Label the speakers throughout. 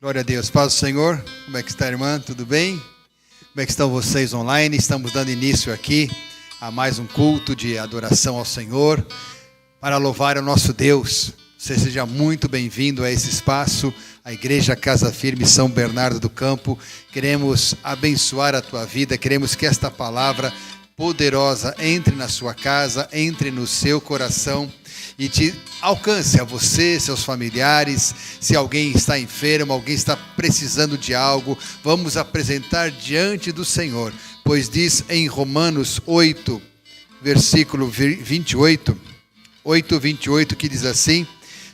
Speaker 1: Glória a Deus. Paz do Senhor. Como é que está, irmã? Tudo bem? Como é que estão vocês online? Estamos dando início aqui a mais um culto de adoração ao Senhor para louvar o nosso Deus. Você seja muito bem-vindo a esse espaço, a Igreja Casa Firme São Bernardo do Campo. Queremos abençoar a tua vida, queremos que esta palavra poderosa entre na sua casa, entre no seu coração e te alcance a você, seus familiares. Se alguém está enfermo, alguém está precisando de algo, vamos apresentar diante do Senhor, pois diz em Romanos 8, versículo 28, 8:28, que diz assim: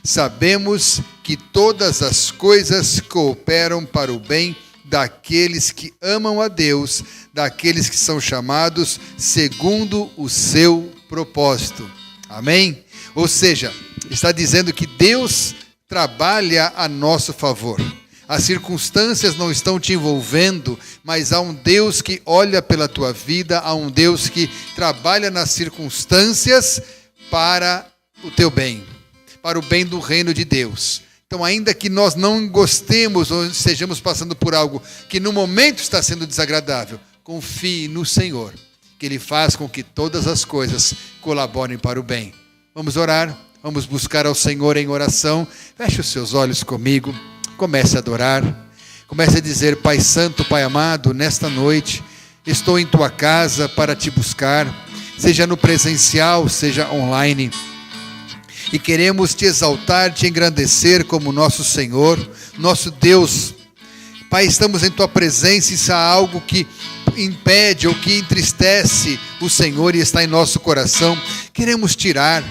Speaker 1: sabemos que todas as coisas cooperam para o bem daqueles que amam a Deus, daqueles que são chamados segundo o seu propósito. Amém? Ou seja, está dizendo que Deus trabalha a nosso favor. As circunstâncias não estão te envolvendo, mas há um Deus que olha pela tua vida, há um Deus que trabalha nas circunstâncias para o teu bem, para o bem do reino de Deus. Então, ainda que nós não gostemos ou estejamos passando por algo que no momento está sendo desagradável, confie no Senhor, que Ele faz com que todas as coisas colaborem para o bem. Vamos orar, vamos buscar ao Senhor em oração. Feche os seus olhos comigo, comece a adorar, comece a dizer: Pai Santo, Pai amado, nesta noite estou em Tua casa para Te buscar, seja no presencial, seja online. E queremos Te exaltar, Te engrandecer como nosso Senhor, nosso Deus. Pai, estamos em Tua presença e se há algo que impede ou que entristece o Senhor e está em nosso coração, queremos tirar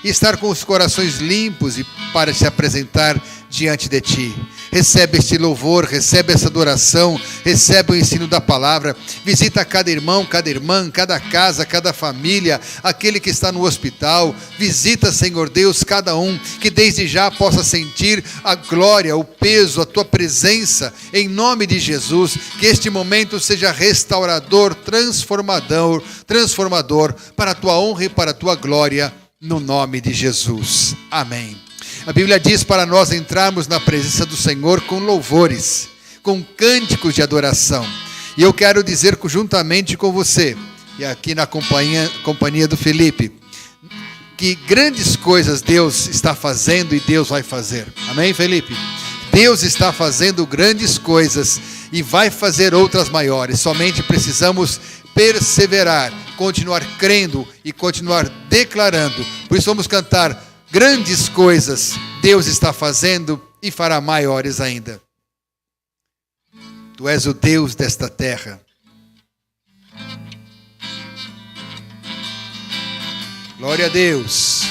Speaker 1: e estar com os corações limpos e para Te apresentar diante de Ti. Recebe este louvor, recebe essa adoração, recebe o ensino da palavra. Visita cada irmão, cada irmã, cada casa, cada família, aquele que está no hospital. Visita, Senhor Deus, cada um, que desde já possa sentir a glória, o peso, a Tua presença, em nome de Jesus. Que este momento seja restaurador, transformador para a Tua honra e para a Tua glória, no nome de Jesus. Amém. A Bíblia diz para nós entrarmos na presença do Senhor com louvores, com cânticos de adoração. E eu quero dizer juntamente com você, e aqui na companhia do Felipe, que grandes coisas Deus está fazendo e Deus vai fazer. Amém, Felipe? Deus está fazendo grandes coisas e vai fazer outras maiores. Somente precisamos perseverar, continuar crendo e continuar declarando. Por isso vamos cantar: grandes coisas Deus está fazendo e fará maiores ainda. Tu és o Deus desta terra. Glória a Deus.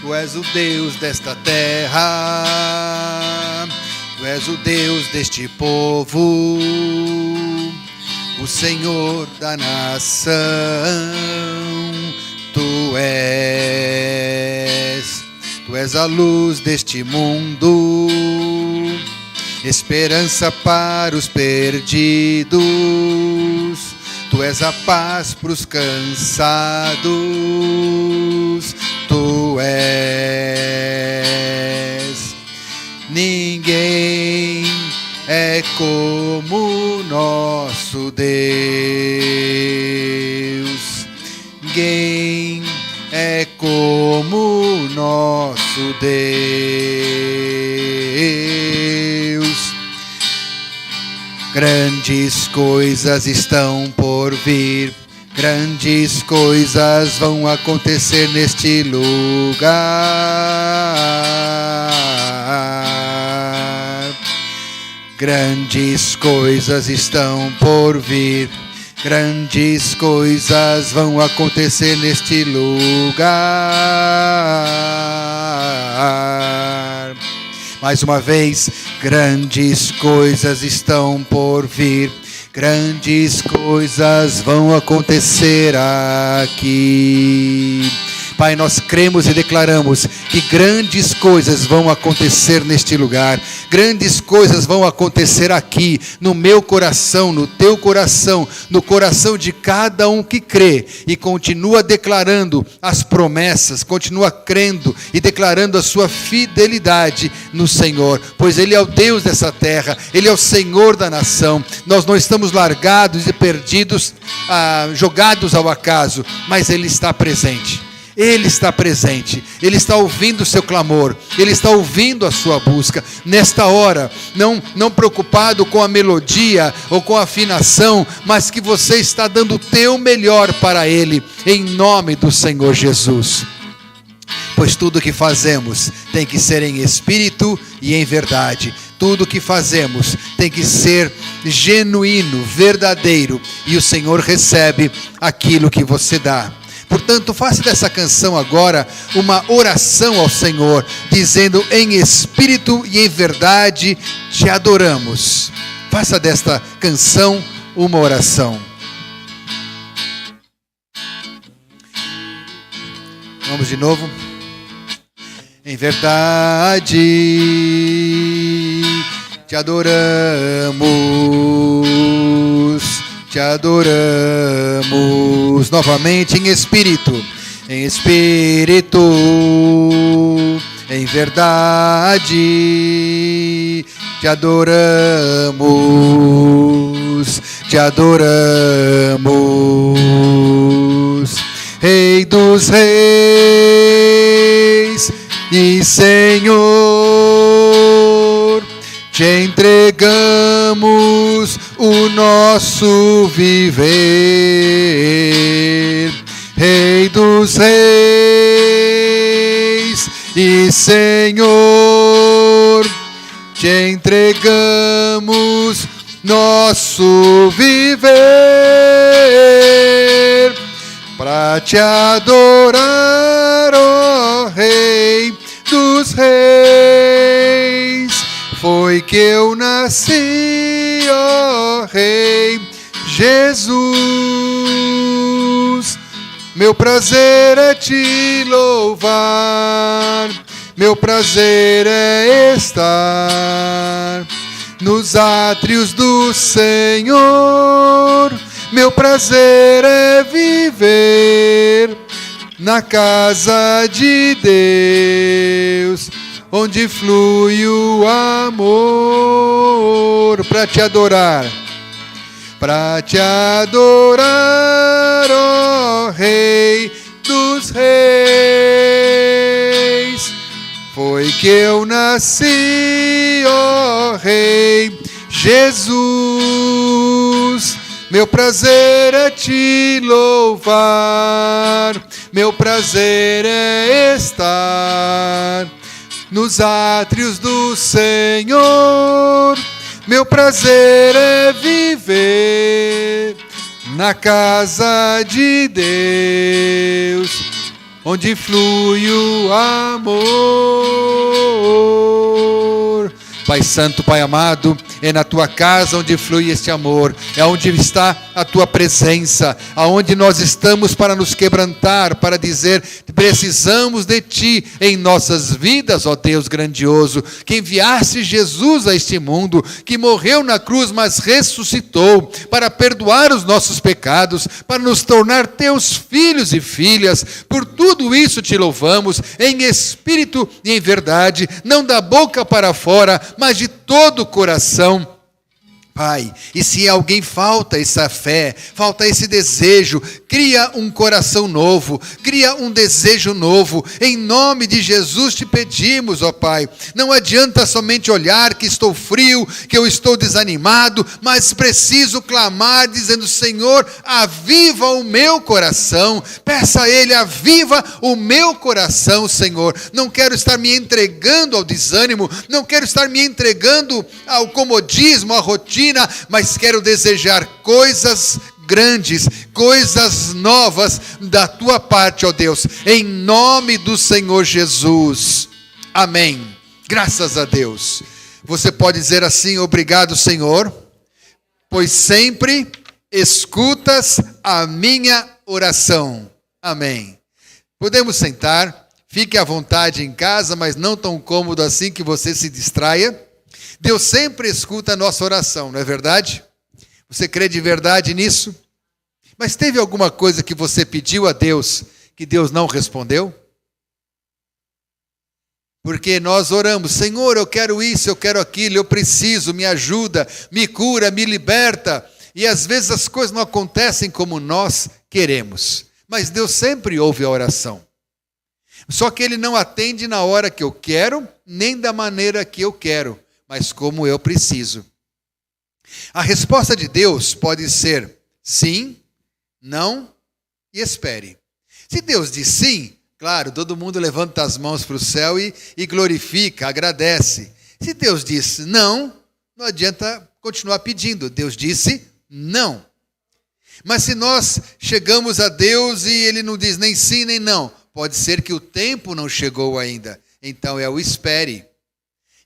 Speaker 1: Tu és o Deus desta terra. Tu és o Deus deste povo, o Senhor da nação. Tu és a luz deste mundo, esperança para os perdidos. Tu és a paz para os cansados. Tu és. Ninguém é como nosso Deus. Ninguém é como nosso Deus. Grandes coisas estão por vir. Grandes coisas vão acontecer neste lugar. Grandes coisas estão por vir. Grandes coisas vão acontecer neste lugar. Mais uma vez, grandes coisas estão por vir. Grandes coisas vão acontecer aqui. Pai, nós cremos e declaramos que grandes coisas vão acontecer neste lugar, grandes coisas vão acontecer aqui, no meu coração, no teu coração, no coração de cada um que crê e continua declarando as promessas, continua crendo e declarando a sua fidelidade no Senhor, pois Ele é o Deus dessa terra, Ele é o Senhor da nação. Nós não estamos largados e perdidos, jogados ao acaso, mas Ele está presente. Ele está presente, Ele está ouvindo o seu clamor, Ele está ouvindo a sua busca, nesta hora, não preocupado com a melodia ou com a afinação, mas que você está dando o teu melhor para Ele, em nome do Senhor Jesus. Pois tudo que fazemos tem que ser em espírito e em verdade. Tudo que fazemos tem que ser genuíno, verdadeiro, e o Senhor recebe aquilo que você dá. Portanto, faça dessa canção agora uma oração ao Senhor, dizendo: em espírito e em verdade te adoramos. Faça desta canção uma oração. Vamos de novo. Em verdade te adoramos, te adoramos. Novamente em espírito, em verdade te adoramos, te adoramos. Rei dos reis e Senhor, te entregamos o nosso viver. Rei dos reis e Senhor, te entregamos nosso viver, para te adorar, ó Rei dos reis. Foi que eu nasci, ó Rei Jesus. Meu prazer é te louvar, meu prazer é estar nos átrios do Senhor. Meu prazer é viver na casa de Deus, onde flui o amor, para te adorar, ó Rei dos reis. Foi que eu nasci, ó Rei Jesus. Meu prazer é te louvar, meu prazer é estar nos átrios do Senhor. Meu prazer é viver na casa de Deus, onde flui o amor. Pai Santo, Pai amado, é na tua casa onde flui este amor, é onde está a tua presença, aonde nós estamos para nos quebrantar, para dizer: precisamos de ti em nossas vidas, ó Deus grandioso, que enviaste Jesus a este mundo, que morreu na cruz, mas ressuscitou para perdoar os nossos pecados, para nos tornar teus filhos e filhas. Por tudo isso te louvamos, em espírito e em verdade, não da boca para fora, mas de todo o coração. Pai, e se alguém falta essa fé, falta esse desejo, cria um coração novo, cria um desejo novo, em nome de Jesus te pedimos, ó Pai. Não adianta somente olhar que estou frio, que eu estou desanimado, mas preciso clamar dizendo: Senhor, aviva o meu coração. Peça a Ele: aviva o meu coração, Senhor. Não quero estar me entregando ao desânimo, não quero estar me entregando ao comodismo, à rotina, mas quero desejar coisas grandes, coisas novas da tua parte, ó Deus, em nome do Senhor Jesus. Amém. Graças a Deus. Você pode dizer assim: obrigado, Senhor, pois sempre escutas a minha oração. Amém. Podemos sentar, fique à vontade em casa, mas não tão cômodo assim que você se distraia. Deus sempre escuta a nossa oração, não é verdade? Você crê de verdade nisso? Mas teve alguma coisa que você pediu a Deus que Deus não respondeu? Porque nós oramos, Senhor, eu quero isso, eu quero aquilo, eu preciso, me ajuda, me cura, me liberta. E às vezes as coisas não acontecem como nós queremos. Mas Deus sempre ouve a oração. Só que Ele não atende na hora que eu quero, nem da maneira que eu quero, mas como eu preciso. A resposta de Deus pode ser sim, não e espere. Se Deus diz sim, claro, todo mundo levanta as mãos para o céu e glorifica, agradece. Se Deus diz não, não adianta continuar pedindo. Deus disse não. Mas se nós chegamos a Deus e Ele não diz nem sim nem não, pode ser que o tempo não chegou ainda. Então é o espere.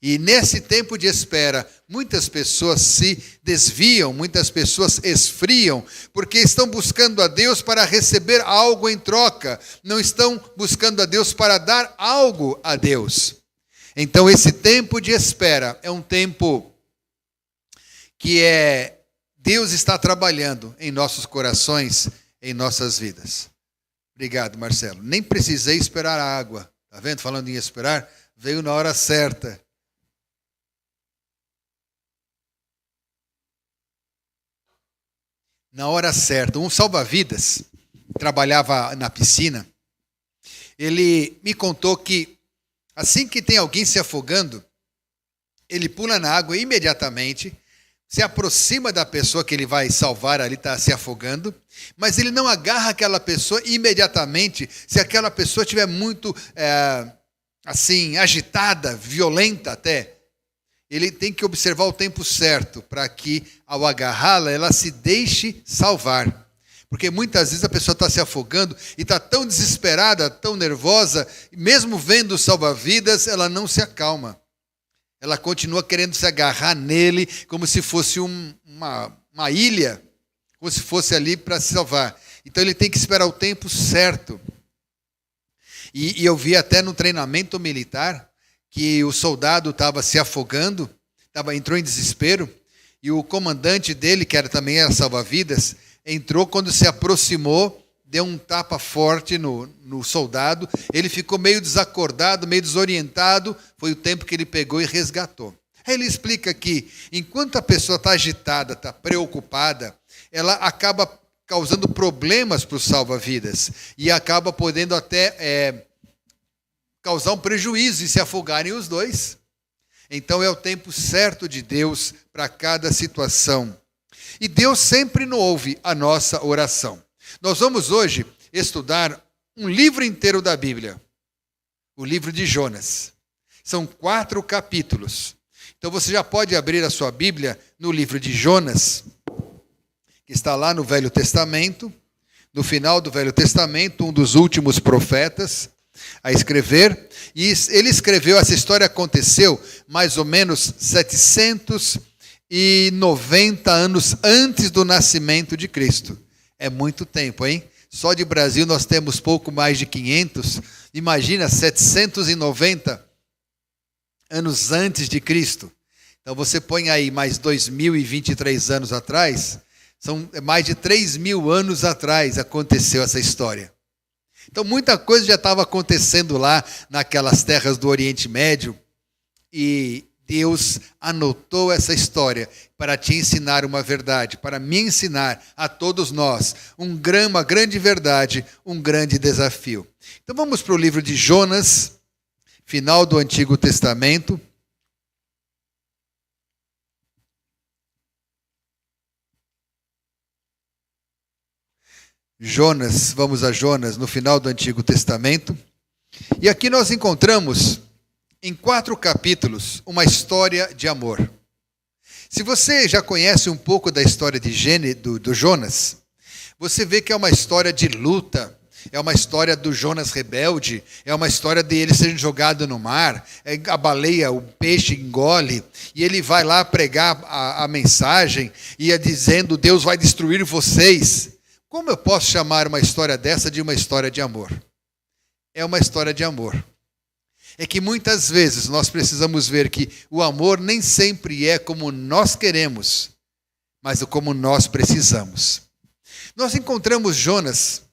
Speaker 1: E nesse tempo de espera, muitas pessoas se desviam, muitas pessoas esfriam, porque estão buscando a Deus para receber algo em troca, não estão buscando a Deus para dar algo a Deus. Então esse tempo de espera é um tempo que Deus está trabalhando em nossos corações, em nossas vidas. Obrigado, Marcelo. Nem precisei esperar a água. Está vendo? Falando em esperar, veio na hora certa. Na hora certa. Um salva-vidas, trabalhava na piscina, ele me contou que assim que tem alguém se afogando, ele pula na água imediatamente, se aproxima da pessoa que ele vai salvar, ali está se afogando, mas ele não agarra aquela pessoa imediatamente, se aquela pessoa estiver muito assim, agitada, violenta até. Ele tem que observar o tempo certo para que, ao agarrá-la, ela se deixe salvar. Porque muitas vezes a pessoa está se afogando e está tão desesperada, tão nervosa, mesmo vendo o salva-vidas, ela não se acalma. Ela continua querendo se agarrar nele como se fosse uma ilha, como se fosse ali para se salvar. Então ele tem que esperar o tempo certo. E eu vi até no treinamento militar que o soldado estava se afogando, entrou em desespero, e o comandante dele, que também era salva-vidas, entrou, quando se aproximou, deu um tapa forte no soldado, ele ficou meio desacordado, meio desorientado, foi o tempo que ele pegou e resgatou. Aí ele explica que, enquanto a pessoa está agitada, está preocupada, ela acaba causando problemas para o salva-vidas, e acaba podendo até causar um prejuízo e se afogarem os dois. Então é o tempo certo de Deus para cada situação. E Deus sempre não ouve a nossa oração. Nós vamos hoje estudar um livro inteiro da Bíblia, o livro de Jonas. São 4 capítulos. Então você já pode abrir a sua Bíblia no livro de Jonas, que está lá no Velho Testamento, no final do Velho Testamento, um dos últimos profetas a escrever, e ele escreveu, essa história aconteceu mais ou menos 790 anos antes do nascimento de Cristo. É muito tempo, hein? Só de Brasil nós temos pouco mais de 500, imagina 790 anos antes de Cristo. Então você põe aí mais 2023 anos atrás, são mais de 3.000 anos atrás aconteceu essa história. Então muita coisa já estava acontecendo lá naquelas terras do Oriente Médio, e Deus anotou essa história para te ensinar uma verdade, para me ensinar a todos nós uma grande verdade, um grande desafio. Então vamos para o livro de Jonas, final do Antigo Testamento. Jonas, vamos a Jonas, no final do Antigo Testamento. E aqui nós encontramos, em 4 capítulos, uma história de amor. Se você já conhece um pouco da história do Jonas, você vê que é uma história de luta, é uma história do Jonas rebelde, é uma história dele sendo jogado no mar, a baleia, o peixe engole, e ele vai lá pregar a mensagem, e dizendo, Deus vai destruir vocês. Como eu posso chamar uma história dessa de uma história de amor? é uma história de amor. É que muitas vezes nós precisamos ver que o amor nem sempre é como nós queremos, mas como nós precisamos. Nós encontramos Jonas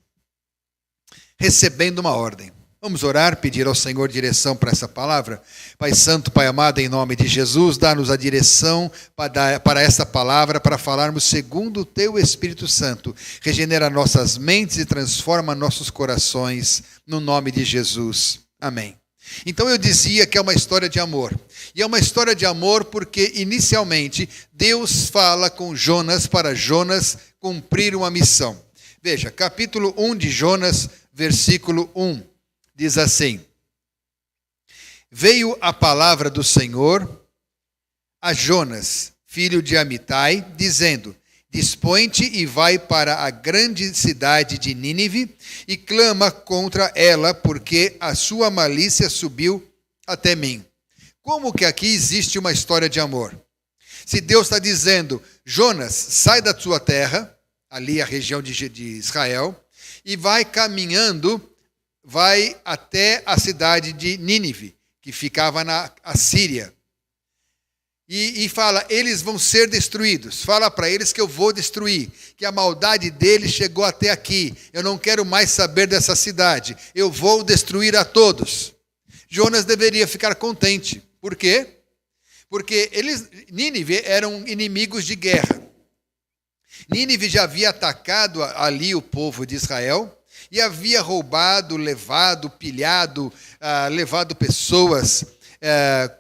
Speaker 1: recebendo uma ordem. Vamos orar, pedir ao Senhor direção para essa palavra? Pai Santo, Pai amado, em nome de Jesus, dá-nos a direção para essa palavra, para falarmos segundo o Teu Espírito Santo. Regenera nossas mentes e transforma nossos corações, no nome de Jesus. Amém. Então eu dizia que é uma história de amor. E é uma história de amor porque, inicialmente, Deus fala com Jonas para Jonas cumprir uma missão. Veja, capítulo 1 de Jonas, versículo 1. Diz assim: Veio a palavra do Senhor a Jonas, filho de Amitai, dizendo: Dispõe-te e vai para a grande cidade de Nínive e clama contra ela, porque a sua malícia subiu até mim. Como que aqui existe uma história de amor? Se Deus está dizendo: Jonas, sai da tua terra, ali a região de Israel, e vai caminhando, vai até a cidade de Nínive, que ficava na Assíria. E fala, eles vão ser destruídos. Fala para eles que eu vou destruir, que a maldade deles chegou até aqui. Eu não quero mais saber dessa cidade. Eu vou destruir a todos. Jonas deveria ficar contente. Por quê? Porque Nínive eram inimigos de guerra. Nínive já havia atacado ali o povo de Israel e havia roubado, levado, pilhado, levado pessoas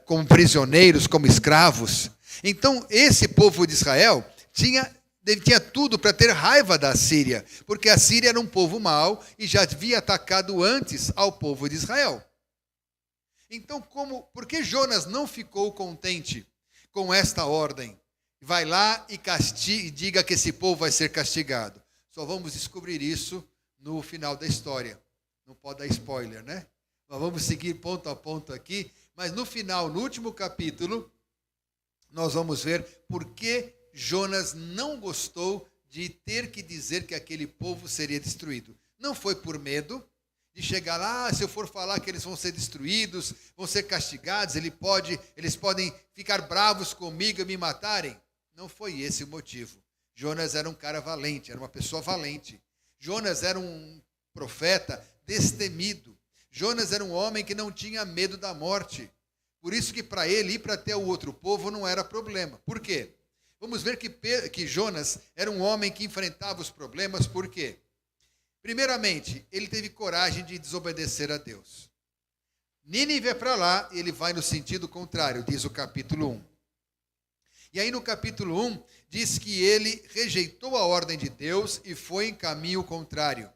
Speaker 1: como prisioneiros, como escravos. Então, esse povo de Israel tinha tudo para ter raiva da Síria, porque a Síria era um povo mau e já havia atacado antes ao povo de Israel. Então, por que Jonas não ficou contente com esta ordem? Vai lá e diga que esse povo vai ser castigado. Só vamos descobrir isso no final da história. Não pode dar spoiler, né? Nós vamos seguir ponto a ponto aqui, mas no final, no último capítulo, nós vamos ver por que Jonas não gostou de ter que dizer que aquele povo seria destruído. Não foi por medo de chegar lá, se eu for falar que eles vão ser destruídos, vão ser castigados, eles podem ficar bravos comigo e me matarem. Não foi esse o motivo. Jonas era um cara valente, era uma pessoa valente. Jonas era um profeta destemido. Jonas era um homem que não tinha medo da morte. Por isso que para ele ir para até o outro povo não era problema. Por quê? Vamos ver que Jonas era um homem que enfrentava os problemas. Por quê? Primeiramente, ele teve coragem de desobedecer a Deus. Nínive é para lá, ele vai no sentido contrário, diz o capítulo 1. E aí no capítulo 1, diz que ele rejeitou a ordem de Deus e foi em caminho contrário.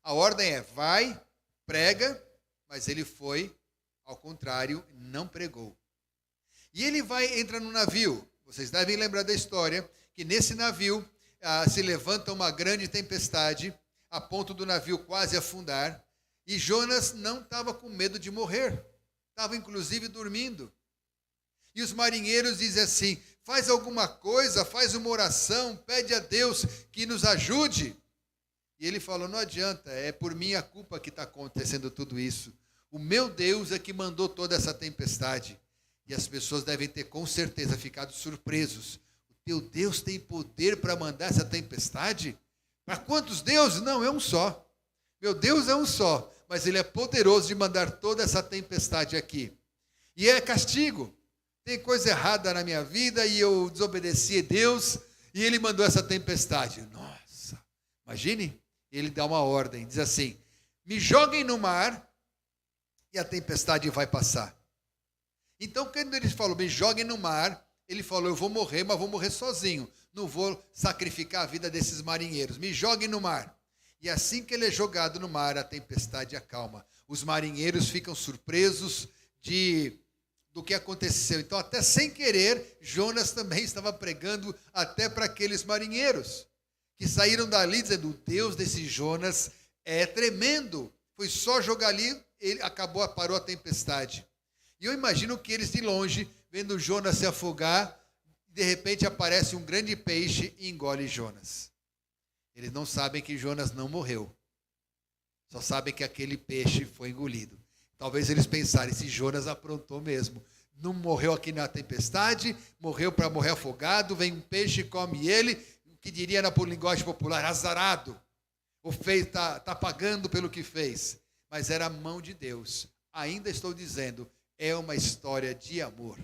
Speaker 1: A ordem é, vai, prega, mas ele foi ao contrário, não pregou. E ele entra no navio. Vocês devem lembrar da história, que nesse navio se levanta uma grande tempestade, a ponto do navio quase afundar, e Jonas não estava com medo de morrer, estava inclusive dormindo. E os marinheiros dizem assim, faz alguma coisa, faz uma oração, pede a Deus que nos ajude. E ele falou, não adianta, é por minha culpa que está acontecendo tudo isso. O meu Deus é que mandou toda essa tempestade. E as pessoas devem ter com certeza ficado surpresos. O teu Deus tem poder para mandar essa tempestade? Para quantos deuses? Não, é um só. Meu Deus é um só, mas ele é poderoso de mandar toda essa tempestade aqui. E é castigo. Tem coisa errada na minha vida e eu desobedeci a Deus e ele mandou essa tempestade. Nossa, imagine, ele dá uma ordem, diz assim, me joguem no mar e a tempestade vai passar. Então, quando ele falou, me joguem no mar, ele falou, eu vou morrer, mas vou morrer sozinho. Não vou sacrificar a vida desses marinheiros. Me joguem no mar. E assim que ele é jogado no mar, a tempestade acalma. Os marinheiros ficam surpresos do que aconteceu. Então, até sem querer, Jonas também estava pregando até para aqueles marinheiros que saíram dali dizendo, o Deus desse Jonas é tremendo. Foi só jogar ali, parou a tempestade. E eu imagino que eles de longe, vendo Jonas se afogar, de repente aparece um grande peixe e engole Jonas. Eles não sabem que Jonas não morreu. Só sabem que aquele peixe foi engolido. Talvez eles pensarem, esse Jonas aprontou mesmo. Não morreu aqui na tempestade, morreu para morrer afogado, vem um peixe e come ele, o que diria na linguagem popular, azarado. O fez está pagando pelo que fez. Mas era a mão de Deus. Ainda estou dizendo, é uma história de amor.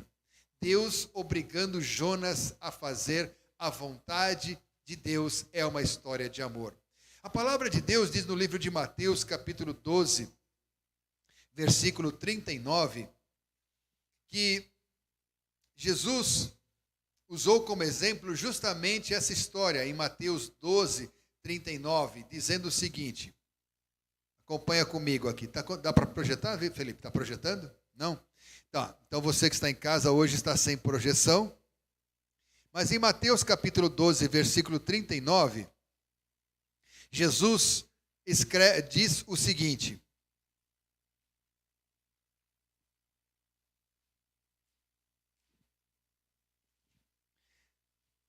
Speaker 1: Deus obrigando Jonas a fazer a vontade de Deus é uma história de amor. A palavra de Deus diz no livro de Mateus, capítulo 12, versículo 39, que Jesus usou como exemplo justamente essa história em Mateus 12, 39, dizendo o seguinte, acompanha comigo aqui, dá para projetar, Felipe? Está projetando? Não? Tá, então você que está em casa hoje está sem projeção, mas em Mateus capítulo 12, versículo 39, Jesus diz o seguinte,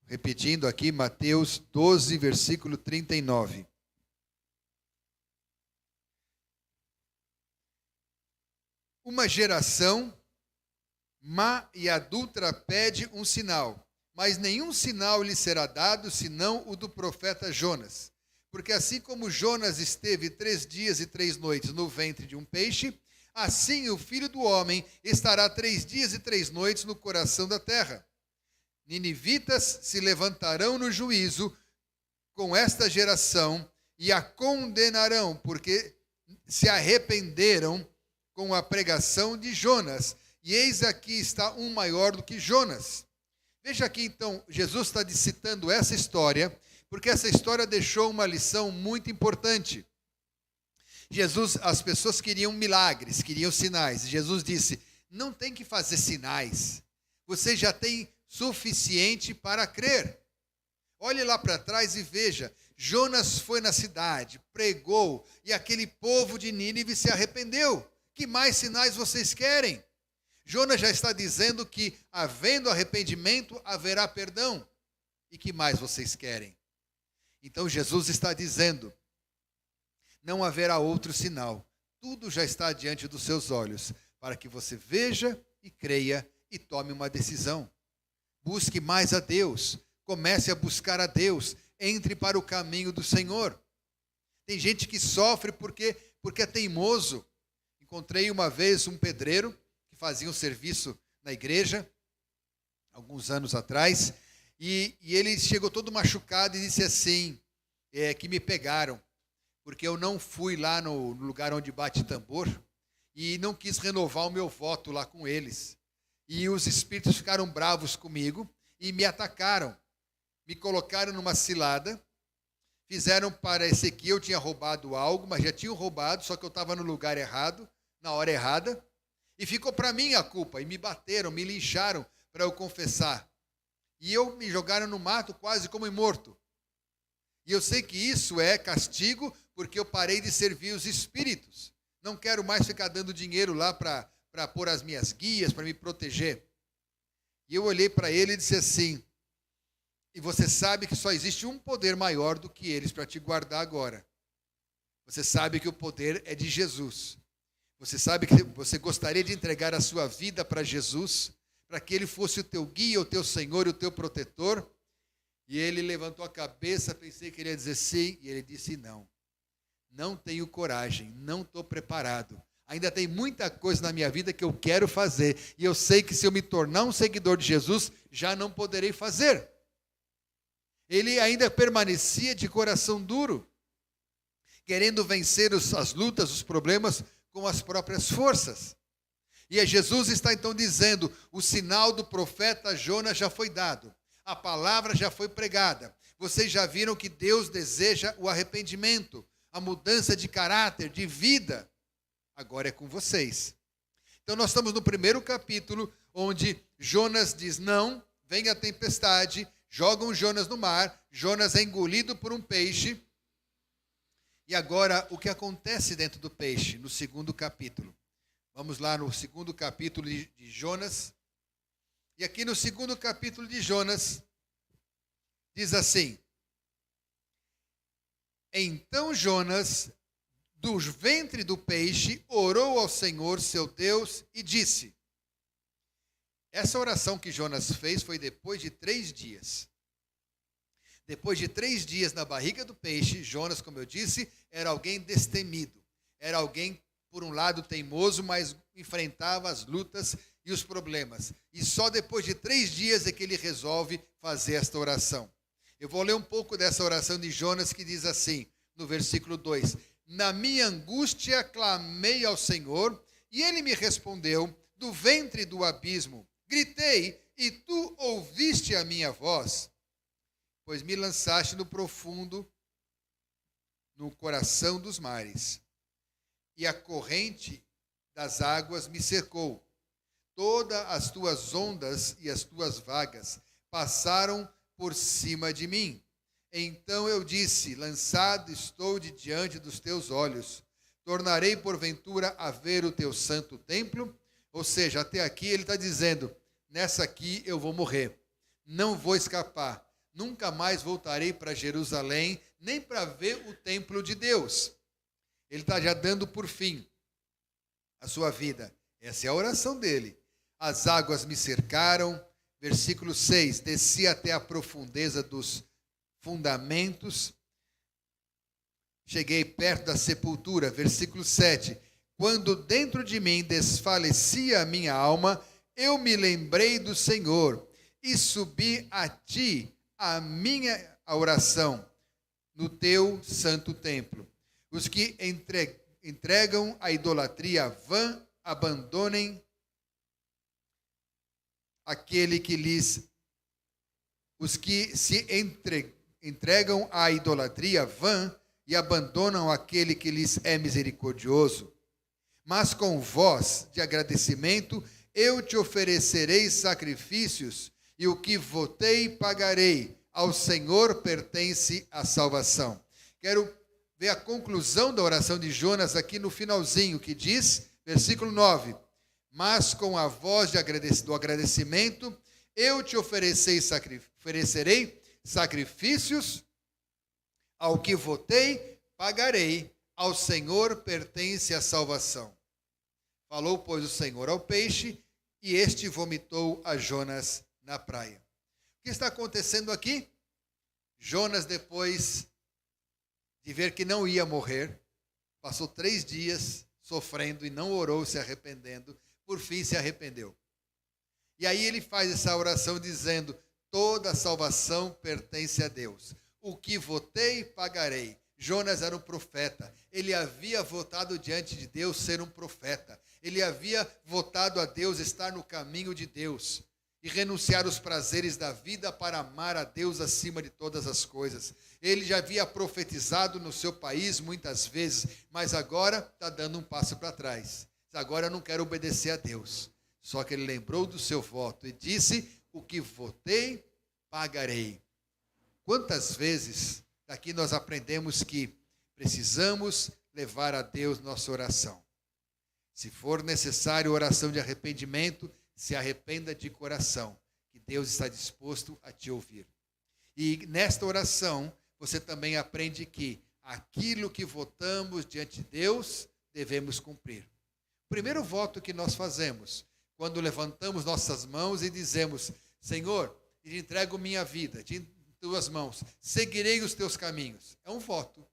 Speaker 1: repetindo aqui, Mateus 12, versículo 39. Uma geração má e adúltera pede um sinal, mas nenhum sinal lhe será dado, senão o do profeta Jonas. Porque assim como Jonas esteve 3 dias e 3 noites no ventre de um peixe, assim o Filho do Homem estará 3 dias e 3 noites no coração da terra. Ninivitas se levantarão no juízo com esta geração e a condenarão, porque se arrependeram com a pregação de Jonas. E eis aqui está um maior do que Jonas. Veja aqui então, Jesus está citando essa história, porque essa história deixou uma lição muito importante. As pessoas queriam milagres, queriam sinais. Jesus disse, não tem que fazer sinais. Você já tem suficiente para crer. Olhe lá para trás e veja, Jonas foi na cidade, pregou, e aquele povo de Nínive se arrependeu. Que mais sinais vocês querem? Jonas já está dizendo que, havendo arrependimento, haverá perdão. E que mais vocês querem? Então Jesus está dizendo, não haverá outro sinal. Tudo já está diante dos seus olhos, para que você veja e creia e tome uma decisão. Busque mais a Deus, comece a buscar a Deus, entre para o caminho do Senhor. Tem gente que sofre porque é teimoso. Encontrei uma vez um pedreiro que fazia um serviço na igreja, alguns anos atrás, e ele chegou todo machucado e disse assim, que me pegaram, porque eu não fui lá no lugar onde bate tambor, e não quis renovar o meu voto lá com eles. E os espíritos ficaram bravos comigo e me atacaram. Me colocaram numa cilada, fizeram parecer que eu tinha roubado algo, mas já tinham roubado, só que eu estava no lugar errado, na hora errada, e ficou para mim a culpa, e me bateram, me lincharam para eu confessar. E me jogaram no mato quase como morto. E eu sei que isso é castigo, porque eu parei de servir os espíritos. Não quero mais ficar dando dinheiro lá para pôr as minhas guias, para me proteger. E eu olhei para ele e disse assim, e você sabe que só existe um poder maior do que eles para te guardar agora. Você sabe que o poder é de Jesus. Você sabe que você gostaria de entregar a sua vida para Jesus, para que ele fosse o teu guia, o teu Senhor e o teu protetor. E ele levantou a cabeça, pensei que ele ia dizer sim, e ele disse não. Não tenho coragem, não estou preparado. Ainda tem muita coisa na minha vida que eu quero fazer. E eu sei que se eu me tornar um seguidor de Jesus, já não poderei fazer. Ele ainda permanecia de coração duro, querendo vencer as lutas, os problemas, com as próprias forças. E Jesus está então dizendo, o sinal do profeta Jonas já foi dado. A palavra já foi pregada. Vocês já viram que Deus deseja o arrependimento, a mudança de caráter, de vida. Agora é com vocês. Então nós estamos no primeiro capítulo, onde Jonas diz não, vem a tempestade, jogam Jonas no mar, Jonas é engolido por um peixe. E agora, o que acontece dentro do peixe, no segundo capítulo? Vamos lá no segundo capítulo de Jonas. E aqui no segundo capítulo de Jonas, diz assim, então Jonas do ventre do peixe, orou ao Senhor seu Deus e disse. Essa oração que Jonas fez foi depois de 3 dias. Depois de 3 dias na barriga do peixe, Jonas, como eu disse, era alguém destemido. Era alguém, por um lado, teimoso, mas enfrentava as lutas e os problemas. E só depois de 3 dias é que ele resolve fazer esta oração. Eu vou ler um pouco dessa oração de Jonas que diz assim, no versículo 2. Na minha angústia clamei ao Senhor, e ele me respondeu do ventre do abismo. Gritei, e tu ouviste a minha voz, pois me lançaste no profundo, no coração dos mares, e a corrente das águas me cercou. Todas as tuas ondas e as tuas vagas passaram por cima de mim. Então eu disse, lançado estou de diante dos teus olhos. Tornarei porventura a ver o teu santo templo? Ou seja, até aqui ele está dizendo, nessa aqui eu vou morrer. Não vou escapar. Nunca mais voltarei para Jerusalém, nem para ver o templo de Deus. Ele está já dando por fim a sua vida. Essa é a oração dele. As águas me cercaram. Versículo 6. Desci até a profundeza dos fundamentos. Cheguei perto da sepultura. Versículo 7. Quando dentro de mim desfalecia a minha alma, eu me lembrei do Senhor e subi a ti a minha oração no teu santo templo. Os que entregam a idolatria vã, abandonem aquele que lhes... Os que se entregam à idolatria vã e abandonam aquele que lhes é misericordioso. Mas com voz de agradecimento eu te oferecerei sacrifícios, e o que votei pagarei. Ao Senhor pertence a salvação. Quero ver a conclusão da oração de Jonas aqui no finalzinho, que diz, versículo 9. Mas com a voz do agradecimento, eu te oferecerei sacrifícios, ao que votei pagarei. Ao Senhor pertence a salvação. Falou, pois, o Senhor ao peixe, e este vomitou a Jonas na praia. O que está acontecendo aqui? Jonas, depois de ver que não ia morrer, passou 3 dias sofrendo e não orou, se arrependendo, por fim se arrependeu. E aí ele faz essa oração dizendo, toda a salvação pertence a Deus. O que votei, pagarei. Jonas era um profeta. Ele havia votado diante de Deus ser um profeta. Ele havia votado a Deus estar no caminho de Deus e renunciar aos prazeres da vida para amar a Deus acima de todas as coisas. Ele já havia profetizado no seu país muitas vezes, mas agora está dando um passo para trás. Agora eu não quero obedecer a Deus. Só que ele lembrou do seu voto e disse, o que votei, pagarei. Quantas vezes daqui nós aprendemos que precisamos levar a Deus nossa oração. Se for necessário oração de arrependimento, se arrependa de coração, que Deus está disposto a te ouvir. E nesta oração, você também aprende que aquilo que votamos diante de Deus, devemos cumprir. O primeiro voto que nós fazemos, quando levantamos nossas mãos e dizemos, Senhor, te entrego minha vida, em tuas mãos, seguirei os teus caminhos. É um voto.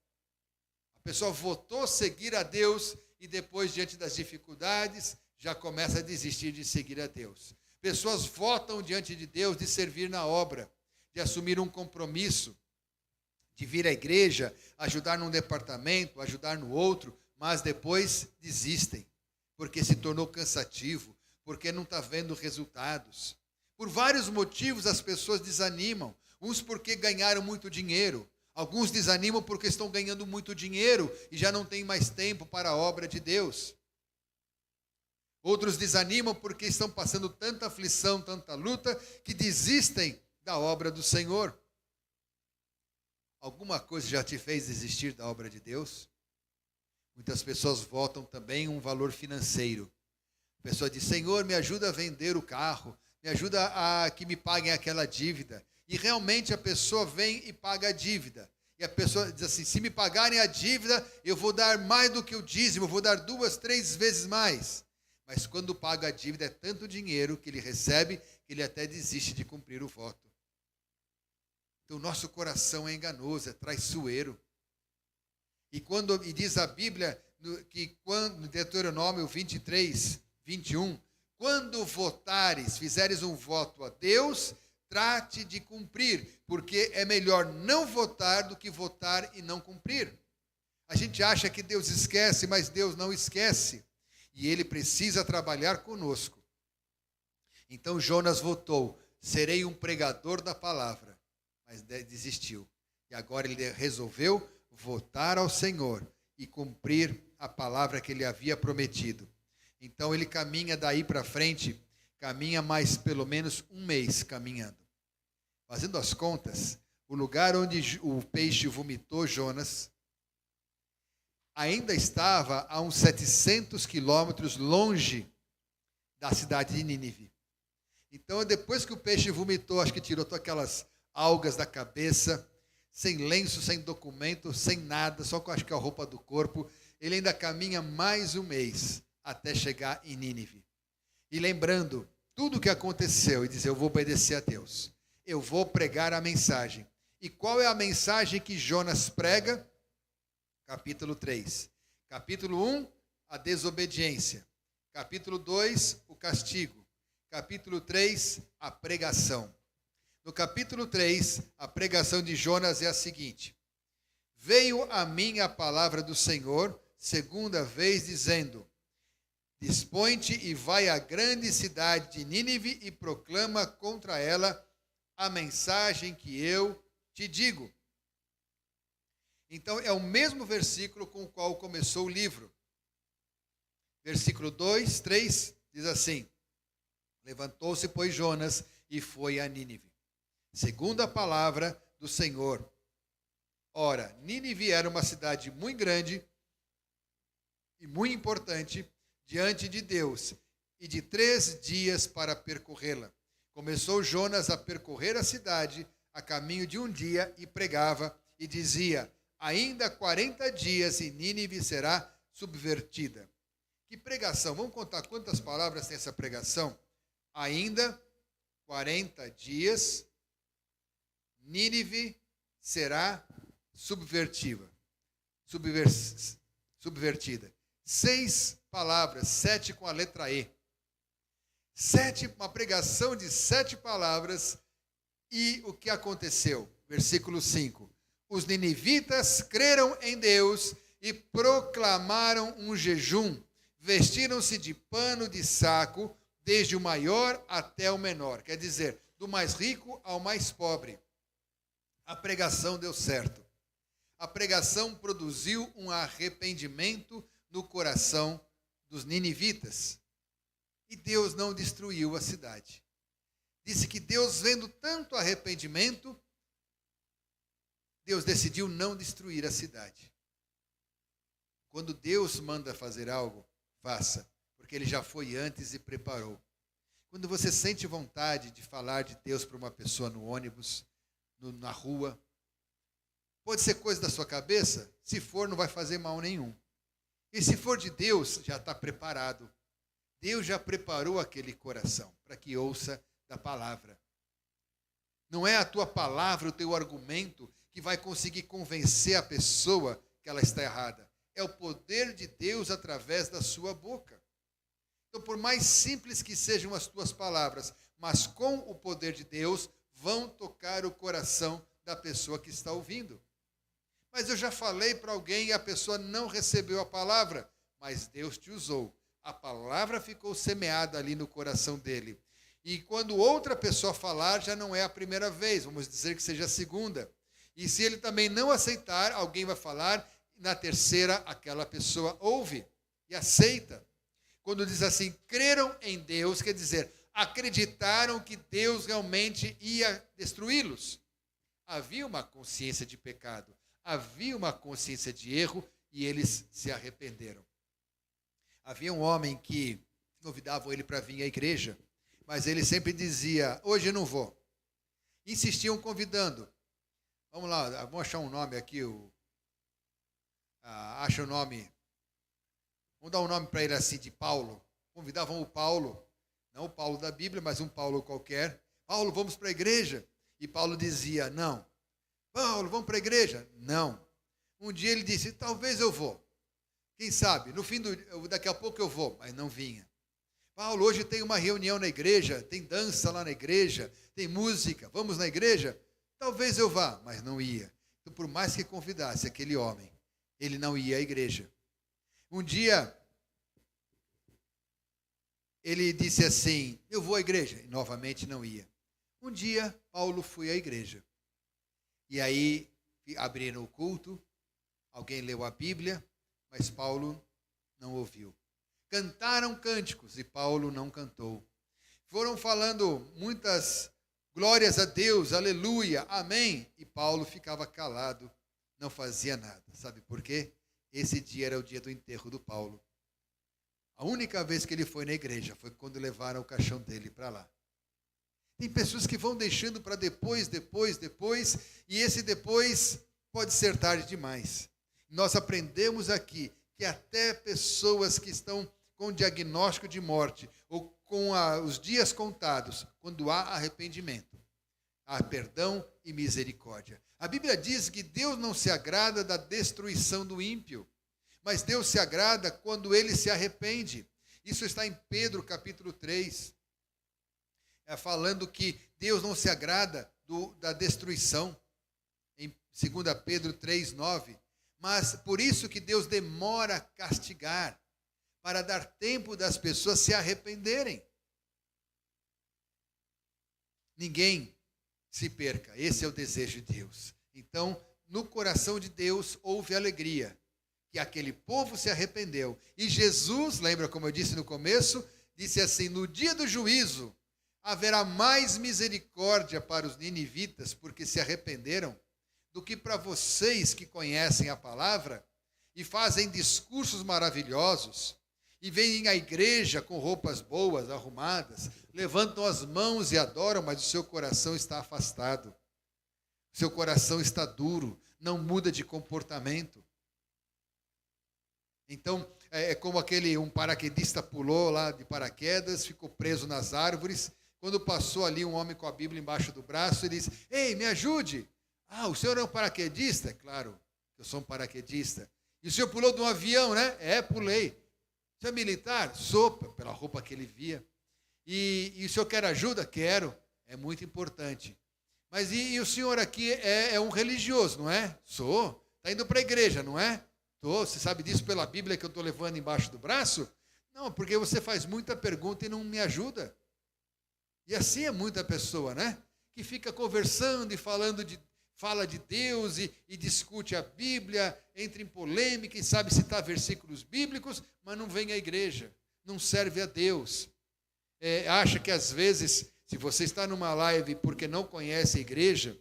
Speaker 1: A pessoa votou seguir a Deus e depois, diante das dificuldades, já começa a desistir de seguir a Deus. Pessoas votam diante de Deus de servir na obra, de assumir um compromisso, de vir à igreja, ajudar num departamento, ajudar no outro, mas depois desistem, porque se tornou cansativo, porque não está vendo resultados. Por vários motivos as pessoas desanimam, uns porque ganharam muito dinheiro, alguns desanimam porque estão ganhando muito dinheiro e já não têm mais tempo para a obra de Deus. Outros desanimam porque estão passando tanta aflição, tanta luta, que desistem da obra do Senhor. Alguma coisa já te fez desistir da obra de Deus? Muitas pessoas votam também um valor financeiro. A pessoa diz, Senhor, me ajuda a vender o carro, me ajuda a que me paguem aquela dívida. E realmente a pessoa vem e paga a dívida. E a pessoa diz assim: se me pagarem a dívida, eu vou dar mais do que o dízimo, eu vou dar 2, 3 vezes mais. Mas quando paga a dívida, é tanto dinheiro que ele recebe, que ele até desiste de cumprir o voto. Então, o nosso coração é enganoso, é traiçoeiro. E diz a Bíblia, que no Deuteronômio 23, 21, quando votares, fizeres um voto a Deus, trate de cumprir, porque é melhor não votar do que votar e não cumprir. A gente acha que Deus esquece, mas Deus não esquece. E Ele precisa trabalhar conosco. Então Jonas votou: serei um pregador da palavra. Mas desistiu. E agora ele resolveu votar ao Senhor e cumprir a palavra que ele havia prometido. Então ele caminha daí para frente, caminha mais pelo menos um mês caminhando. Fazendo as contas, o lugar onde o peixe vomitou Jonas ainda estava a uns 700 quilômetros longe da cidade de Nínive. Então, depois que o peixe vomitou, acho que tirou todas aquelas algas da cabeça, sem lenço, sem documento, sem nada, só com acho que a roupa do corpo, ele ainda caminha mais um mês até chegar em Nínive. E lembrando tudo o que aconteceu, e dizer: eu vou obedecer a Deus, eu vou pregar a mensagem. E qual é a mensagem que Jonas prega? Capítulo 3. Capítulo 1, a desobediência. Capítulo 2, o castigo. Capítulo 3, a pregação. No capítulo 3, a pregação de Jonas é a seguinte: veio a mim a palavra do Senhor, segunda vez, dizendo: dispõe-te e vai à grande cidade de Nínive e proclama contra ela a mensagem que eu te digo. Então, é o mesmo versículo com o qual começou o livro. Versículo 2, 3, diz assim: levantou-se, pois, Jonas e foi a Nínive, segundo a palavra do Senhor. Ora, Nínive era uma cidade muito grande e muito importante diante de Deus, e de 3 dias para percorrê-la. Começou Jonas a percorrer a cidade a caminho de um dia e pregava e dizia: ainda 40 dias e Nínive será subvertida. Que pregação! Vamos contar quantas palavras tem essa pregação? Ainda 40 dias, Nínive será subvertida. 6 palavras, 7 com a letra E. Uma pregação de 7 palavras. E o que aconteceu? Versículo 5. Os ninivitas creram em Deus e proclamaram um jejum. Vestiram-se de pano de saco, desde o maior até o menor. Quer dizer, do mais rico ao mais pobre. A pregação deu certo. A pregação produziu um arrependimento no coração dos ninivitas. E Deus não destruiu a cidade. Disse que Deus, vendo tanto arrependimento, Deus decidiu não destruir a cidade. Quando Deus manda fazer algo, faça, porque Ele já foi antes e preparou. Quando você sente vontade de falar de Deus para uma pessoa no ônibus, na rua, pode ser coisa da sua cabeça, se for, não vai fazer mal nenhum. E se for de Deus, já está preparado. Deus já preparou aquele coração para que ouça da palavra. Não é a tua palavra, o teu argumento, que vai conseguir convencer a pessoa que ela está errada. É o poder de Deus através da sua boca. Então, por mais simples que sejam as tuas palavras, mas com o poder de Deus, vão tocar o coração da pessoa que está ouvindo. Mas eu já falei para alguém e a pessoa não recebeu a palavra, mas Deus te usou. A palavra ficou semeada ali no coração dele. E quando outra pessoa falar, já não é a primeira vez, vamos dizer que seja a segunda. E se ele também não aceitar, alguém vai falar, na terceira aquela pessoa ouve e aceita. Quando diz assim, creram em Deus, quer dizer, acreditaram que Deus realmente ia destruí-los. Havia uma consciência de pecado, havia uma consciência de erro e eles se arrependeram. Havia um homem que convidavam ele para vir à igreja, mas ele sempre dizia, hoje eu não vou. Insistiam convidando. Vamos lá, vamos achar um nome aqui. Acha o nome. Vamos dar um nome para ele assim, de Paulo. Convidavam o Paulo, não o Paulo da Bíblia, mas um Paulo qualquer. Paulo, vamos para a igreja. E Paulo dizia, não. Paulo, vamos para a igreja? Não. Um dia ele disse, talvez eu vou. Quem sabe, daqui a pouco eu vou, mas não vinha. Paulo, hoje tem uma reunião na igreja, tem dança lá na igreja, tem música, vamos na igreja? Talvez eu vá, mas não ia. Então, por mais que convidasse aquele homem, ele não ia à igreja. Um dia, ele disse assim, eu vou à igreja, e novamente não ia. Um dia, Paulo foi à igreja. E aí, abriram o culto, alguém leu a Bíblia, mas Paulo não ouviu. Cantaram cânticos e Paulo não cantou. Foram falando muitas glórias a Deus, aleluia, amém. E Paulo ficava calado, não fazia nada. Sabe por quê? Esse dia era o dia do enterro do Paulo. A única vez que ele foi na igreja foi quando levaram o caixão dele para lá. Tem pessoas que vão deixando para depois, e esse depois pode ser tarde demais. Nós aprendemos aqui que até pessoas que estão com diagnóstico de morte ou com os dias contados, quando há arrependimento, há perdão e misericórdia. A Bíblia diz que Deus não se agrada da destruição do ímpio, mas Deus se agrada quando ele se arrepende. Isso está em Pedro capítulo 3, falando que Deus não se agrada da destruição, em 2 Pedro 3, 9. Mas por isso que Deus demora a castigar, para dar tempo das pessoas se arrependerem. Ninguém se perca, esse é o desejo de Deus. Então, no coração de Deus houve alegria, que aquele povo se arrependeu. E Jesus, lembra como eu disse no começo, disse assim, no dia do juízo, haverá mais misericórdia para os ninivitas, porque se arrependeram, do que para vocês que conhecem a palavra e fazem discursos maravilhosos e vêm à igreja com roupas boas, arrumadas, levantam as mãos e adoram, mas o seu coração está afastado. O seu coração está duro, não muda de comportamento. Então, é como um paraquedista pulou lá de paraquedas, ficou preso nas árvores. Quando passou ali um homem com a Bíblia embaixo do braço, ele disse, ei, me ajude. Ah, o senhor é um paraquedista? É claro, eu sou um paraquedista. E o senhor pulou de um avião, né? É, pulei. O senhor é militar? Sou, pela roupa que ele via. E o senhor quer ajuda? Quero. É muito importante. Mas e o senhor aqui é um religioso, não é? Sou. Está indo para a igreja, não é? Estou. Você sabe disso pela Bíblia que eu estou levando embaixo do braço? Não, porque você faz muita pergunta e não me ajuda. E assim é muita pessoa, né? Que fica conversando e fala de Deus e discute a Bíblia, entra em polêmica e sabe citar versículos bíblicos, mas não vem à igreja, não serve a Deus. Acha que às vezes, se você está numa live porque não conhece a igreja,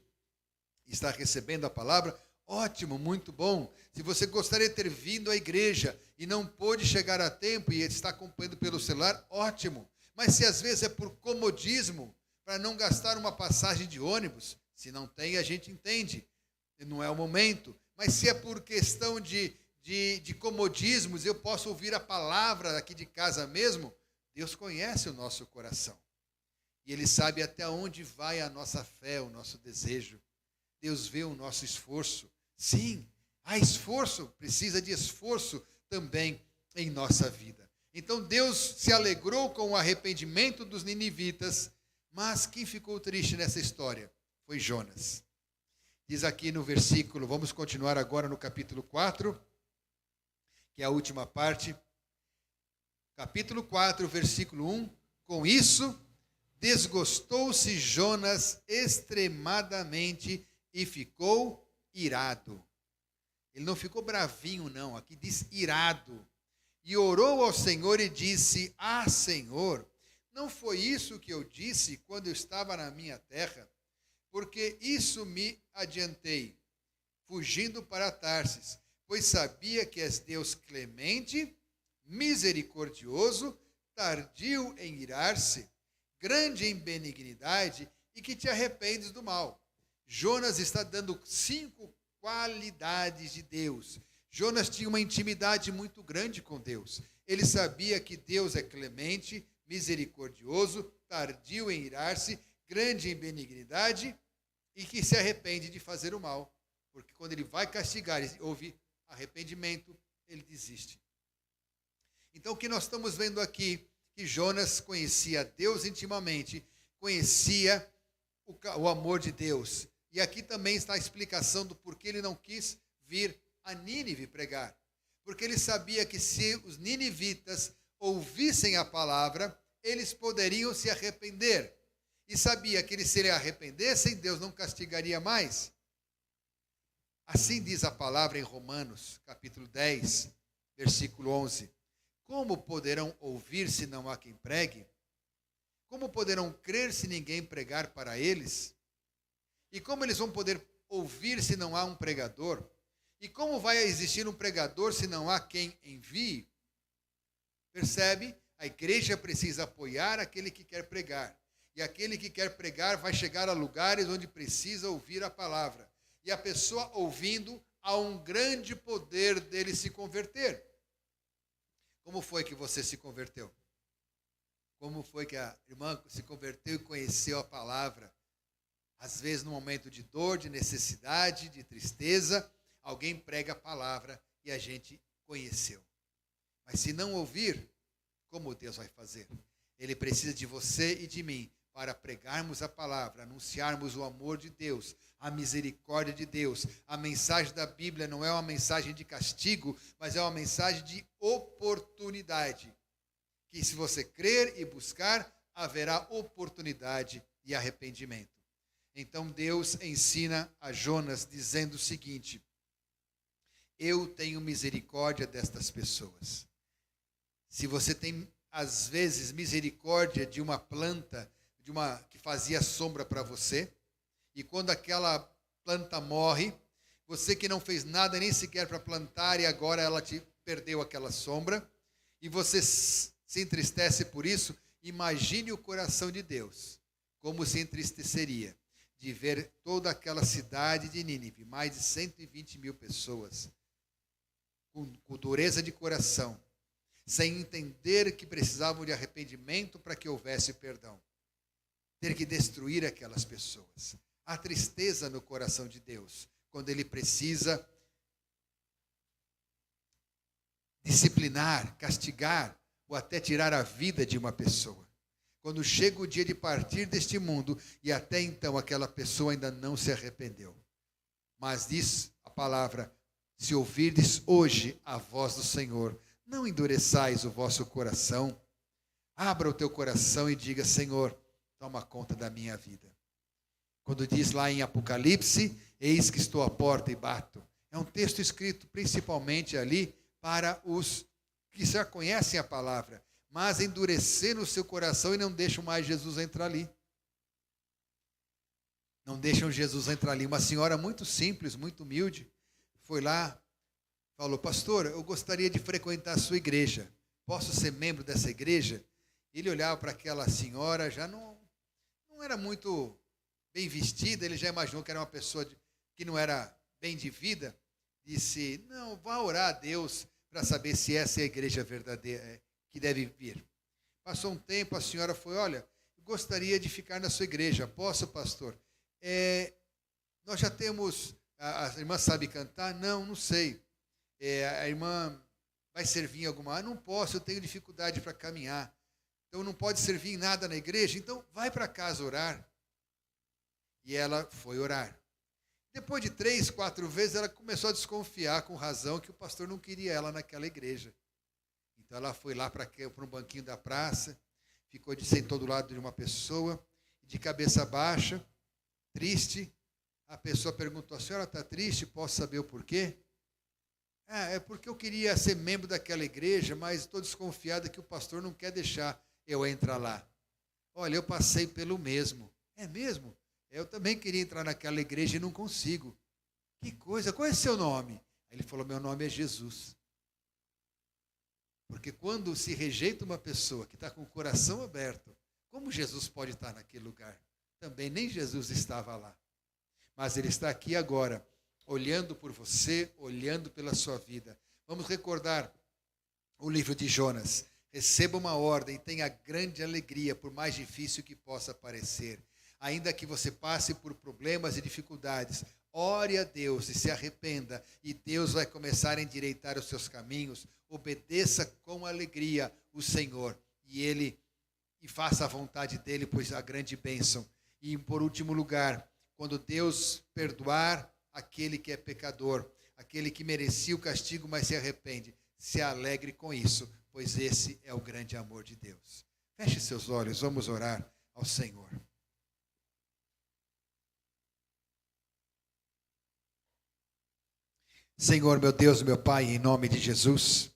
Speaker 1: está recebendo a palavra, ótimo, muito bom. Se você gostaria de ter vindo à igreja e não pôde chegar a tempo e está acompanhando pelo celular, ótimo. Mas se às vezes é por comodismo, para não gastar uma passagem de ônibus, se não tem, a gente entende, não é o momento. Mas se é por questão de comodismos, eu posso ouvir a palavra aqui de casa mesmo, Deus conhece o nosso coração. E Ele sabe até onde vai a nossa fé, o nosso desejo. Deus vê o nosso esforço. Sim, há esforço, precisa de esforço também em nossa vida. Então Deus se alegrou com o arrependimento dos ninivitas, mas quem ficou triste nessa história? Foi Jonas. Diz aqui no versículo, vamos continuar agora no capítulo 4, que é a última parte. Capítulo 4, versículo 1. Com isso, desgostou-se Jonas extremadamente e ficou irado. Ele não ficou bravinho, não. Aqui diz irado. E orou ao Senhor e disse, Senhor, não foi isso que eu disse quando eu estava na minha terra? Porque isso me adiantei, fugindo para Tarsis, pois sabia que és Deus clemente, misericordioso, tardio em irar-se, grande em benignidade e que te arrependes do mal. Jonas está dando 5 qualidades de Deus. Jonas tinha uma intimidade muito grande com Deus. Ele sabia que Deus é clemente, misericordioso, tardio em irar-se, grande em benignidade e que se arrepende de fazer o mal. Porque quando ele vai castigar e houve arrependimento, ele desiste. Então o que nós estamos vendo aqui, que Jonas conhecia Deus intimamente, conhecia o amor de Deus. E aqui também está a explicação do porquê ele não quis vir a Nínive pregar. Porque ele sabia que se os ninivitas ouvissem a palavra, eles poderiam se arrepender. E sabia que eles se arrependessem, Deus não castigaria mais. Assim diz a palavra em Romanos, capítulo 10, versículo 11. Como poderão ouvir se não há quem pregue? Como poderão crer se ninguém pregar para eles? E como eles vão poder ouvir se não há um pregador? E como vai existir um pregador se não há quem envie? Percebe? A igreja precisa apoiar aquele que quer pregar. E aquele que quer pregar vai chegar a lugares onde precisa ouvir a palavra. E a pessoa ouvindo, há um grande poder dele se converter. Como foi que você se converteu? Como foi que a irmã se converteu e conheceu a palavra? Às vezes, num momento de dor, de necessidade, de tristeza, alguém prega a palavra e a gente conheceu. Mas se não ouvir, como Deus vai fazer? Ele precisa de você e de mim para pregarmos a palavra, anunciarmos o amor de Deus, a misericórdia de Deus. A mensagem da Bíblia não é uma mensagem de castigo, mas é uma mensagem de oportunidade. Que se você crer e buscar, haverá oportunidade e arrependimento. Então Deus ensina a Jonas dizendo o seguinte: eu tenho misericórdia destas pessoas. Se você tem, às vezes, misericórdia de uma planta, que fazia sombra para você, e quando aquela planta morre, você que não fez nada nem sequer para plantar, e agora ela te perdeu aquela sombra, e você se entristece por isso, imagine o coração de Deus, como se entristeceria de ver toda aquela cidade de Nínive, mais de 120 mil pessoas, com dureza de coração, sem entender que precisavam de arrependimento para que houvesse perdão. Ter que destruir aquelas pessoas. Há tristeza no coração de Deus, quando Ele precisa disciplinar, castigar, ou até tirar a vida de uma pessoa. Quando chega o dia de partir deste mundo, e até então aquela pessoa ainda não se arrependeu. Mas diz a palavra: se ouvirdes hoje a voz do Senhor, não endureçais o vosso coração. Abra o teu coração e diga: Senhor, toma conta da minha vida. Quando diz lá em Apocalipse, eis que estou à porta e bato. É um texto escrito principalmente ali para os que já conhecem a palavra, mas endureceram o seu coração e não deixam mais Jesus entrar ali. Não deixam Jesus entrar ali. Uma senhora muito simples, muito humilde, foi lá, falou: pastor, eu gostaria de frequentar a sua igreja. Posso ser membro dessa igreja? Ele olhava para aquela senhora, já não era muito bem vestida, ele já imaginou que era uma pessoa que não era bem de vida. Disse: não, vá orar a Deus para saber se essa é a igreja verdadeira que deve vir. Passou um tempo, a senhora foi: olha, eu gostaria de ficar na sua igreja. Posso, pastor? Nós já temos, a irmã sabe cantar? Não sei. A irmã vai servir em alguma? Não posso, eu tenho dificuldade para caminhar. Então não pode servir em nada na igreja, então vai para casa orar. E ela foi orar. Depois de 3, 4 vezes, ela começou a desconfiar, com razão, que o pastor não queria ela naquela igreja. Então ela foi lá para um banquinho da praça, sentou do lado de uma pessoa, de cabeça baixa, triste. A pessoa perguntou: a senhora está triste? Posso saber o porquê? É porque eu queria ser membro daquela igreja, mas estou desconfiada que o pastor não quer deixar eu entrar lá. Olha, eu passei pelo mesmo. É mesmo? Eu também queria entrar naquela igreja e não consigo. Que coisa, qual é o seu nome? Aí ele falou: meu nome é Jesus. Porque quando se rejeita uma pessoa que está com o coração aberto, como Jesus pode estar naquele lugar? Também nem Jesus estava lá. mas Ele está aqui agora, olhando por você, olhando pela sua vida. Vamos recordar o livro de Jonas. Receba uma ordem e tenha grande alegria, por mais difícil que possa parecer. Ainda que você passe por problemas e dificuldades, ore a Deus e se arrependa, e Deus vai começar a endireitar os seus caminhos. Obedeça com alegria o Senhor, e faça a vontade dEle, pois a grande bênção. E por último lugar, quando Deus perdoar aquele que é pecador, aquele que merecia o castigo, mas se arrepende, se alegre com isso, pois esse é o grande amor de Deus. Feche seus olhos, vamos orar ao Senhor. Senhor, meu Deus, meu Pai, em nome de Jesus,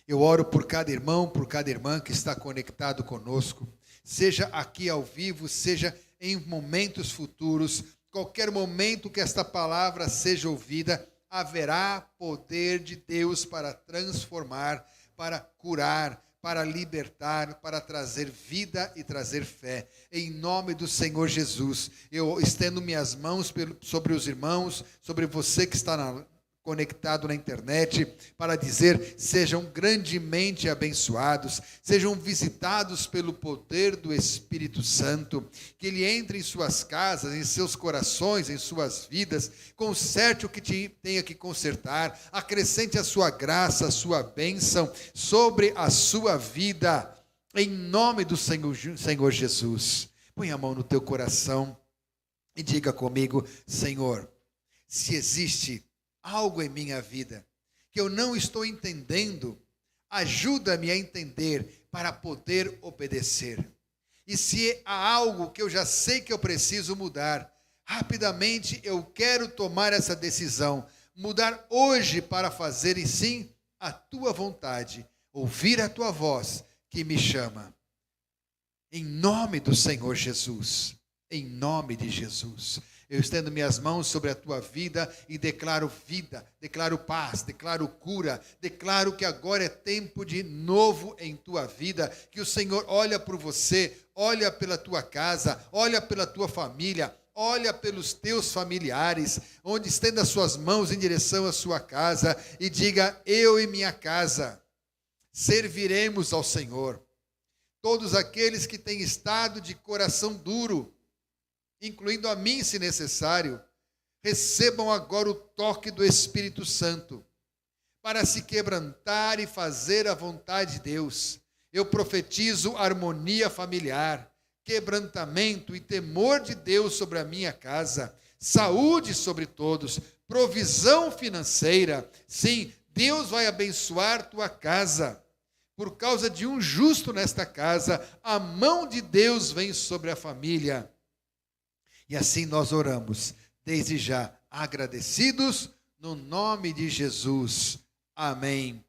Speaker 1: eu oro por cada irmão, por cada irmã que está conectado conosco, seja aqui ao vivo, seja em momentos futuros, qualquer momento que esta palavra seja ouvida, haverá poder de Deus para transformar, para curar, para libertar, para trazer vida e trazer fé. Em nome do Senhor Jesus, eu estendo minhas mãos sobre os irmãos, sobre você que está conectado na internet, para dizer: sejam grandemente abençoados, sejam visitados pelo poder do Espírito Santo, que Ele entre em suas casas, em seus corações, em suas vidas, conserte o que tenha que consertar, acrescente a sua graça, a sua bênção sobre a sua vida, em nome do Senhor Jesus. Põe a mão no teu coração e diga comigo: Senhor, se existe algo em minha vida que eu não estou entendendo, ajuda-me a entender para poder obedecer. E se há algo que eu já sei que eu preciso mudar, rapidamente eu quero tomar essa decisão, mudar hoje para fazer, e sim, a tua vontade, ouvir a tua voz que me chama. Em nome do Senhor Jesus, em nome de Jesus, eu estendo minhas mãos sobre a tua vida e declaro vida, declaro paz, declaro cura, declaro que agora é tempo de novo em tua vida, que o Senhor olha por você, olha pela tua casa, olha pela tua família, olha pelos teus familiares, onde estenda as suas mãos em direção à sua casa e diga: eu e minha casa serviremos ao Senhor. Todos aqueles que têm estado de coração duro, incluindo a mim, se necessário, recebam agora o toque do Espírito Santo, para se quebrantar e fazer a vontade de Deus. Eu profetizo harmonia familiar, quebrantamento e temor de Deus sobre a minha casa, saúde sobre todos, provisão financeira. Sim, Deus vai abençoar tua casa. Por causa de um justo nesta casa, a mão de Deus vem sobre a família. E assim nós oramos, desde já, agradecidos, no nome de Jesus. Amém.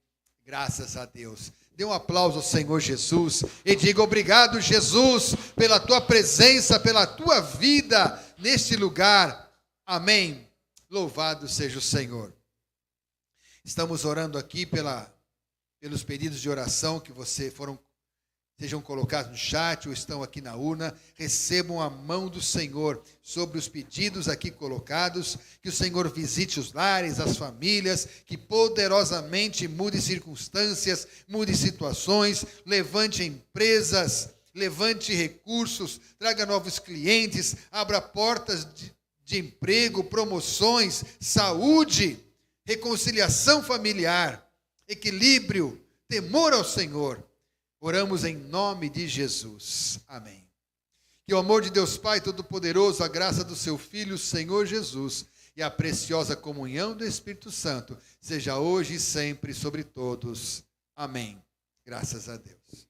Speaker 1: Graças a Deus. Dê um aplauso ao Senhor Jesus e diga: obrigado, Jesus, pela tua presença, pela tua vida neste lugar. Amém. Louvado seja o Senhor. Estamos orando aqui pelos pedidos de oração que sejam colocados no chat ou estão aqui na urna. Recebam a mão do Senhor sobre os pedidos aqui colocados, que o Senhor visite os lares, as famílias, que poderosamente mude circunstâncias, mude situações, levante empresas, levante recursos, traga novos clientes, abra portas de emprego, promoções, saúde, reconciliação familiar, equilíbrio, temor ao Senhor. Oramos em nome de Jesus. Amém. Que o amor de Deus Pai Todo-Poderoso, a graça do seu Filho, Senhor Jesus, e a preciosa comunhão do Espírito Santo, seja hoje e sempre sobre todos. Amém. Graças a Deus.